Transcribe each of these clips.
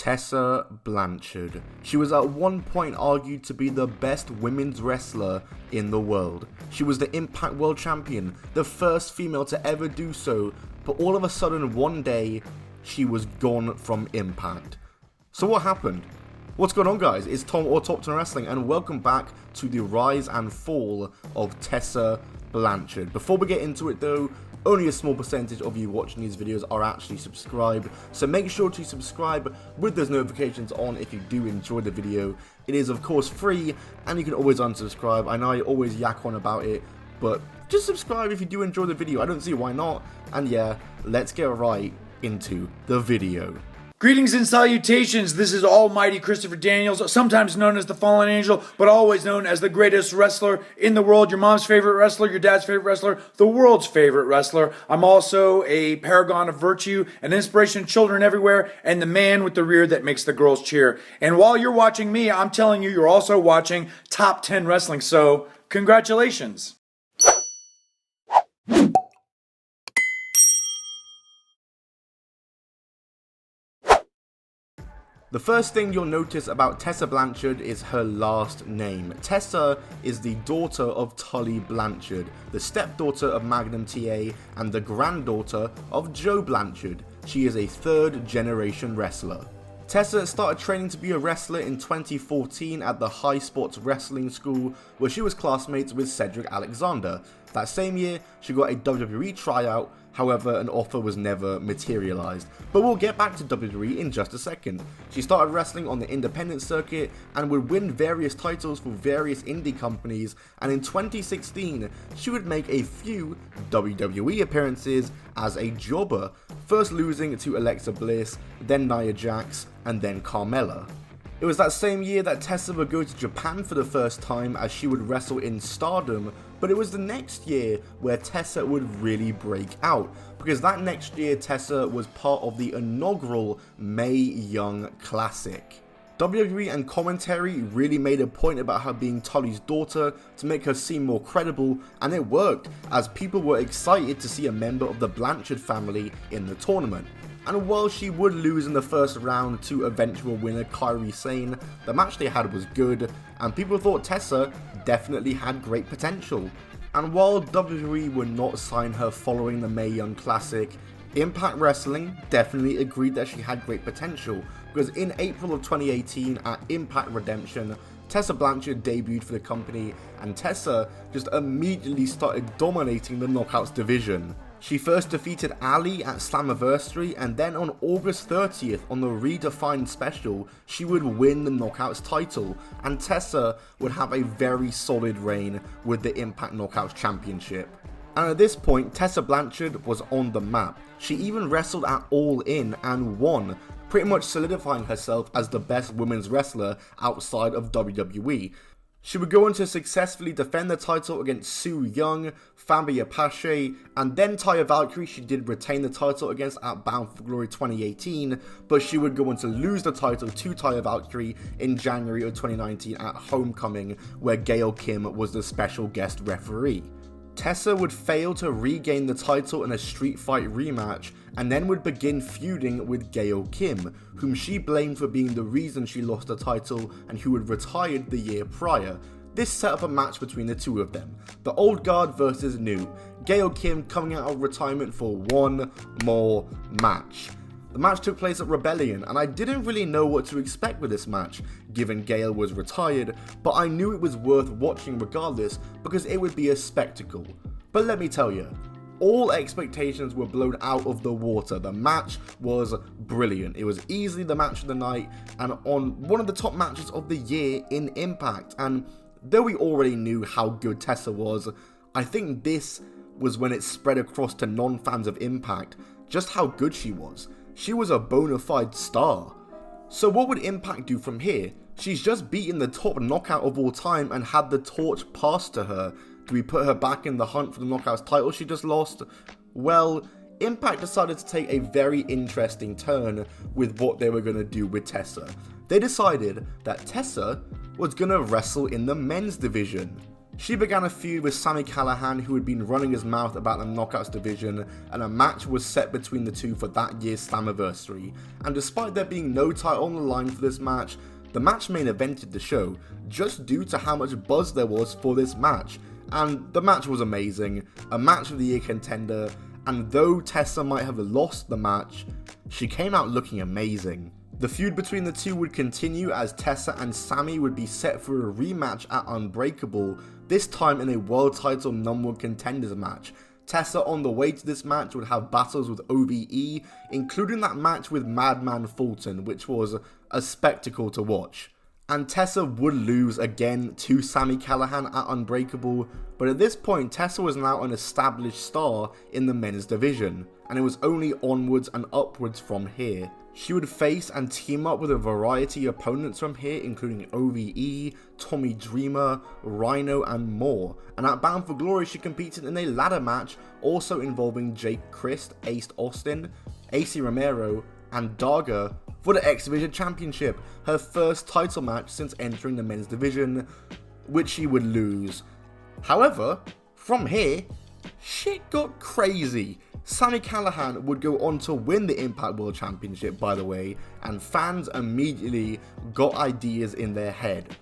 Tessa Blanchard. She was at one point argued to be the best women's wrestler in the world. She was the Impact World Champion, the first female to ever do so, but all of a sudden one day, she was gone from Impact. So what happened? What's going on, guys? It's Tom or Top 10 Wrestling, and welcome back to the rise and fall of Tessa Blanchard. Before we get into it though, only a small percentage of you watching these videos are actually subscribed, so make sure to subscribe with those notifications on if you do enjoy the video. It is of course free, and you can always unsubscribe. I know I always yak on about it, but just subscribe if you do enjoy the video. I don't see why not. And yeah, let's get right into the video. Greetings and salutations, this is Almighty Christopher Daniels, sometimes known as the Fallen Angel, but always known as the greatest wrestler in the world, your mom's favorite wrestler, your dad's favorite wrestler, the world's favorite wrestler. I'm also a paragon of virtue, an inspiration to children everywhere, and the man with the rear that makes the girls cheer. And while you're watching me, I'm telling you, you're also watching Top 10 Wrestling, so congratulations. The first thing you'll notice about Tessa Blanchard is her last name. Tessa is the daughter of Tully Blanchard, the stepdaughter of Magnum TA, and the granddaughter of Joe Blanchard. She is a third generation wrestler. Tessa started training to be a wrestler in 2014 at the High Spots Wrestling School, where she was classmates with Cedric Alexander. That same year, she got a WWE tryout, however an offer was never materialized. But we'll get back to WWE in just a second. She started wrestling on the independent circuit and would win various titles for various indie companies, and in 2016, she would make a few WWE appearances as a jobber, first losing to Alexa Bliss, then Nia Jax, and then Carmella. It was that same year that Tessa would go to Japan for the first time as she would wrestle in Stardom, but it was the next year where Tessa would really break out, because that next year Tessa was part of the inaugural Mae Young Classic. WWE and commentary really made a point about her being Tully's daughter to make her seem more credible, and it worked, as people were excited to see a member of the Blanchard family in the tournament. And while she would lose in the first round to eventual winner Kairi Sane, the match they had was good, and people thought Tessa definitely had great potential. And while WWE would not sign her following the Mae Young Classic, Impact Wrestling definitely agreed that she had great potential, because in April of 2018 at Impact Redemption, Tessa Blanchard debuted for the company, and Tessa just immediately started dominating the Knockouts division. She first defeated Ali at Slammiversary, and then on August 30th on the Redefined special, she would win the Knockouts title, and Tessa would have a very solid reign with the Impact Knockouts Championship. And at this point, Tessa Blanchard was on the map. She even wrestled at All In and won, pretty much solidifying herself as the best women's wrestler outside of WWE. She would go on to successfully defend the title against Su Yung, Fabi Apache, and then Taya Valkyrie she did retain the title against at Bound for Glory 2018, but she would go on to lose the title to Taya Valkyrie in January of 2019 at Homecoming, where Gail Kim was the special guest referee. Tessa would fail to regain the title in a street fight rematch, and then would begin feuding with Gail Kim, whom she blamed for being the reason she lost the title and who had retired the year prior. This set up a match between the two of them, the old guard versus new, Gail Kim coming out of retirement for one more match. The match took place at Rebellion, and I didn't really know what to expect with this match, given Gail was retired, but I knew it was worth watching regardless because it would be a spectacle. But let me tell you, all expectations were blown out of the water. The match was brilliant. It was easily the match of the night, and on one of the top matches of the year in Impact. And though we already knew how good Tessa was, I think this was when it spread across to non-fans of Impact just how good she was. She was a bona fide star. So what would Impact do from here? She's just beaten the top knockout of all time and had the torch passed to her. Do we put her back in the hunt for the Knockouts title she just lost? Well, Impact decided to take a very interesting turn with what they were going to do with Tessa. They decided that Tessa was going to wrestle in the men's division. She began a feud with Sami Callihan, who had been running his mouth about the Knockouts division, and a match was set between the two for that year's Slammiversary. And despite there being no title on the line for this match, the match main evented the show, just due to how much buzz there was for this match. And the match was amazing, a match of the year contender, and though Tessa might have lost the match, she came out looking amazing. The feud between the two would continue as Tessa and Sami would be set for a rematch at Unbreakable, this time in a world title #1 contenders match. Tessa on the way to this match would have battles with OVE, including that match with Madman Fulton, which was a spectacle to watch. And Tessa would lose again to Sami Callihan at Unbreakable, but at this point Tessa was now an established star in the men's division, and it was only onwards and upwards from here. She would face and team up with a variety of opponents from here, including OVE, Tommy Dreamer, Rhino, and more. And at Bound for Glory, she competed in a ladder match, also involving Jake Crist, Ace Austin, AC Romero, and Darga for the X Division Championship, her first title match since entering the men's division, which she would lose. However, from here, shit got crazy. Sami Callihan would go on to win the Impact World Championship, by the way, and fans immediately got ideas in their head.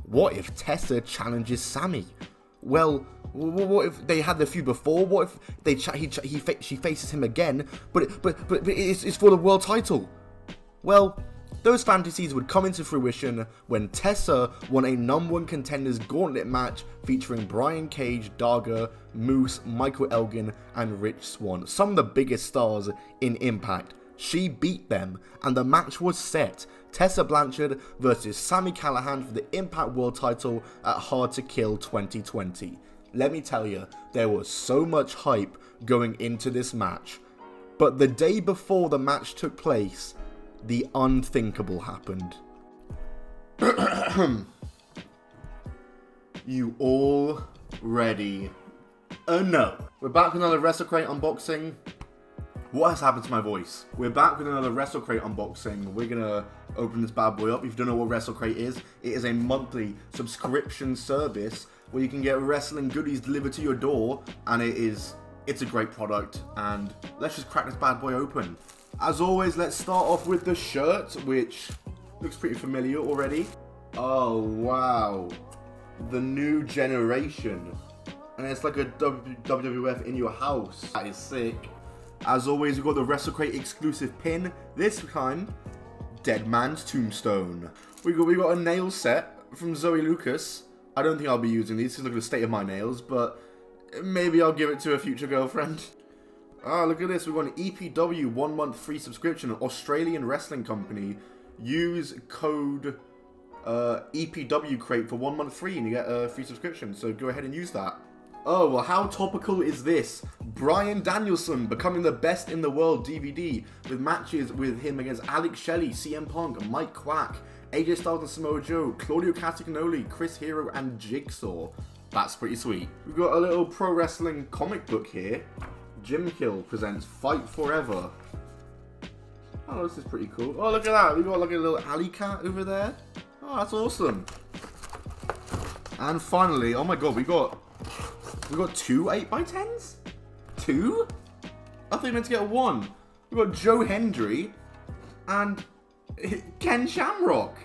What if Tessa challenges Sami? Well, what if they had the feud before? What if she faces him again, but it's for the world title? Well, those fantasies would come into fruition when Tessa won a #1 contenders gauntlet match featuring Brian Cage, Darga, Moose, Michael Elgin, and Rich Swann, some of the biggest stars in Impact. She beat them, and the match was set. Tessa Blanchard versus Sami Callihan for the Impact World title at Hard to Kill 2020. Let me tell you, there was so much hype going into this match. But the day before the match took place, the unthinkable happened. You already know. We're back with another WrestleCrate unboxing. What has happened to my voice? We're back with another WrestleCrate unboxing. We're gonna open this bad boy up. If you don't know what WrestleCrate is, it is a monthly subscription service where you can get wrestling goodies delivered to your door, and it's a great product. And let's just crack this bad boy open. As always, let's start off with the shirt, which looks pretty familiar already. Oh wow, the new generation, and it's like a WWF in your house. That is sick. As always, we've got the WrestleCrate exclusive pin. This time, Dead Man's Tombstone. We got a nail set from Zoe Lucas. I don't think I'll be using these because look at the state of my nails, but maybe I'll give it to a future girlfriend. Ah, look at this. We've got an EPW 1 month free subscription, an Australian wrestling company. Use code EPW Crate for 1 month free and you get a free subscription. So go ahead and use that. Oh, well, how topical is this? Bryan Danielson becoming the best in the world DVD with matches with him against Alex Shelley, CM Punk, Mike Quack, AJ Styles and Samoa Joe, Claudio Castagnoli, Chris Hero, and Jigsaw. That's pretty sweet. We've got a little pro wrestling comic book here. Jim Hill presents Fight Forever. Oh, this is pretty cool. Oh, look at that. We got like a little alley cat over there. Oh, that's awesome. And finally, oh my god, we got 2 8x10s? 2? I thought you meant to get 1. We got Joe Hendry and Ken Shamrock.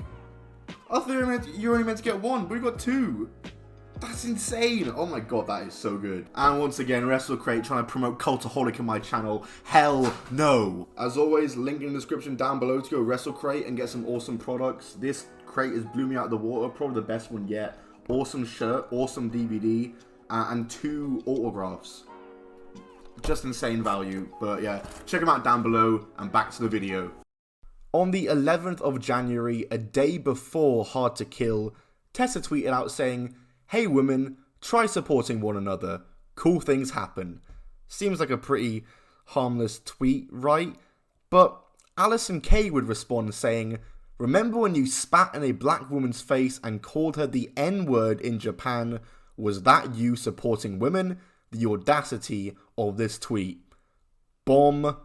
I thought you only meant to get 1, but we got 2. That's insane. Oh my god, that is so good. And once again, WrestleCrate trying to promote Cultaholic in my channel. Hell no. As always, link in the description down below to go WrestleCrate and get some awesome products. This crate has blew me out of the water. Probably the best one yet. Awesome shirt, awesome DVD, and 2 autographs. Just insane value. But yeah, check them out down below and back to the video. On the 11th of January, a day before Hard to Kill, Tessa tweeted out saying, "Hey women, try supporting one another. Cool things happen." Seems like a pretty harmless tweet, right? But Alison Kay would respond saying, "Remember when you spat in a black woman's face and called her the N-word in Japan? Was that you supporting women? The audacity of this tweet." Bomb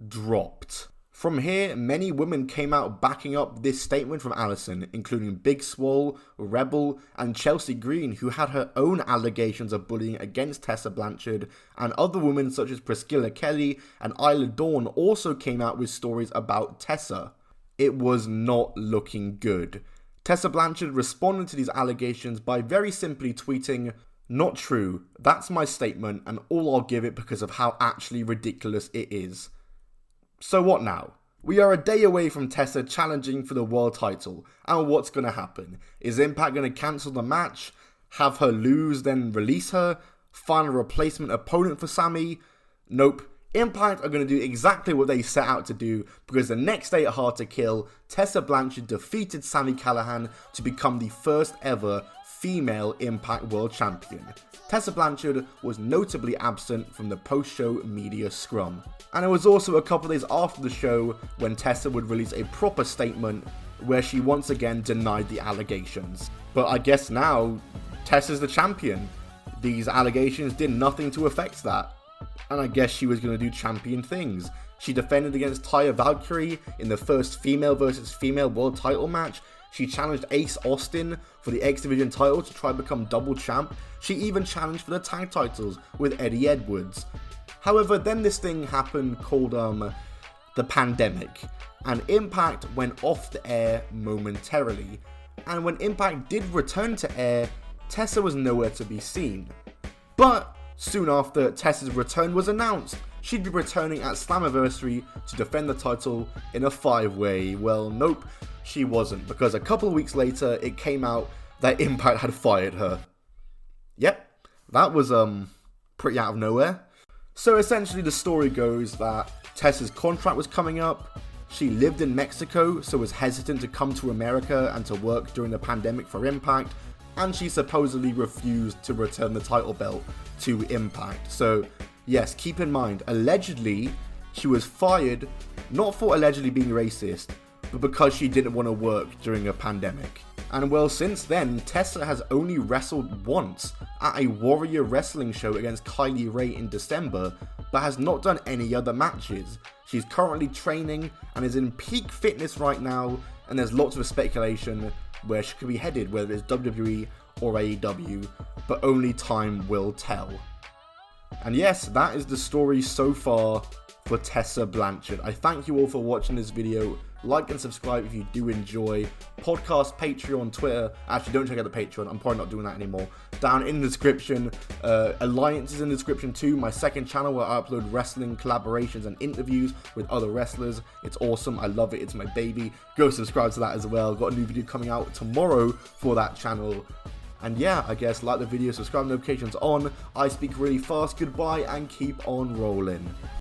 dropped. From here, many women came out backing up this statement from Allison, including Big Swole, Rebel, and Chelsea Green, who had her own allegations of bullying against Tessa Blanchard, and other women such as Priscilla Kelly and Isla Dawn also came out with stories about Tessa. It was not looking good. Tessa Blanchard responded to these allegations by very simply tweeting, "Not true, that's my statement and all I'll give it because of how actually ridiculous it is." So what now? We are a day away from Tessa challenging for the world title, and what's going to happen? Is Impact going to cancel the match, have her lose, then release her, find a replacement opponent for Sammy? Nope. Impact are going to do exactly what they set out to do, because the next day at Hard to Kill, Tessa Blanchard defeated Sami Callihan to become the first ever female Impact World Champion. Tessa Blanchard was notably absent from the post-show media scrum. And it was also a couple of days after the show when Tessa would release a proper statement where she once again denied the allegations. But I guess now, Tessa's the champion. These allegations did nothing to affect that. And I guess she was going to do champion things. She defended against Taya Valkyrie in the first female versus female world title match. She challenged Ace Austin for the X Division title to try and become double champ. She even challenged for the tag titles with Eddie Edwards. However, then this thing happened called the pandemic, and Impact went off the air momentarily. And when Impact did return to air, Tessa was nowhere to be seen. But soon after Tessa's return was announced, she'd be returning at Slammiversary to defend the title in a 5-way. Well, nope, she wasn't, because a couple of weeks later it came out that Impact had fired her. Yep, that was pretty out of nowhere. So essentially the story goes that Tessa's contract was coming up, she lived in Mexico so was hesitant to come to America and to work during the pandemic for Impact, and she supposedly refused to return the title belt to Impact. So yes, keep in mind, allegedly she was fired not for allegedly being racist, but because she didn't want to work during a pandemic. And well, since then, Tessa has only wrestled once at a Warrior Wrestling show against Kylie Ray in December, but has not done any other matches. She's currently training and is in peak fitness right now, and there's lots of speculation where she could be headed, whether it's WWE or AEW, but only time will tell. And yes, that is the story so far for Tessa Blanchard. I thank you all for watching this video. Like and subscribe if you do enjoy. Podcast, Patreon, Twitter. Actually, don't check out the Patreon. I'm probably not doing that anymore. Down in the description. Alliance is in the description too. My second channel where I upload wrestling collaborations and interviews with other wrestlers. It's awesome. I love it. It's my baby. Go subscribe to that as well. Got a new video coming out tomorrow for that channel. And yeah, I guess like the video, subscribe, notifications on. I speak really fast. Goodbye and keep on rolling.